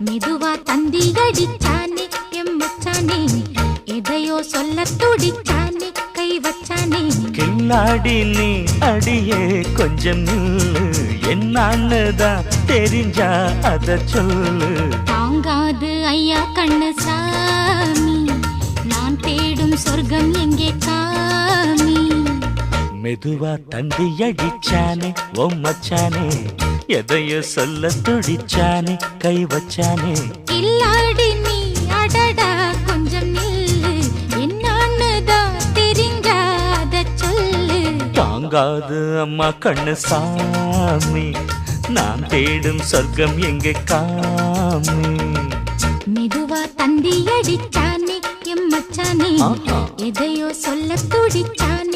மெதுவா தந்தி அடிச்சானே எம் மச்சானே எதையோ சொல்ல துடிச்சானே கை வச்சானே கில்லாடி நீ அடியே கொஞ்சம் நில்லு என்னான்னுதான் தெரிஞ்சா அத சொல்லு தாங்காது ஐயா கண்ணு சாமி நான் தேடும் சொர்க்கம் எங்கே காமி மெதுவா தந்தி அடிச்சானே ஓ மச்சானே எதையோ சொல்ல துடிச்சானே கை வச்சானே இல்லாடி நீ அடடா கொஞ்சம் நில்லு என்னான்னுதான் தெரிஞ்சாத சொல்லு தாங்காது அம்மா கண்ணு சாமி நான் தேடும் சொர்க்கம் எங்கே காமி மெதுவா தந்தி அடிச்சானே எம் மச்சானே எதையோ சொல்ல துடிச்சானே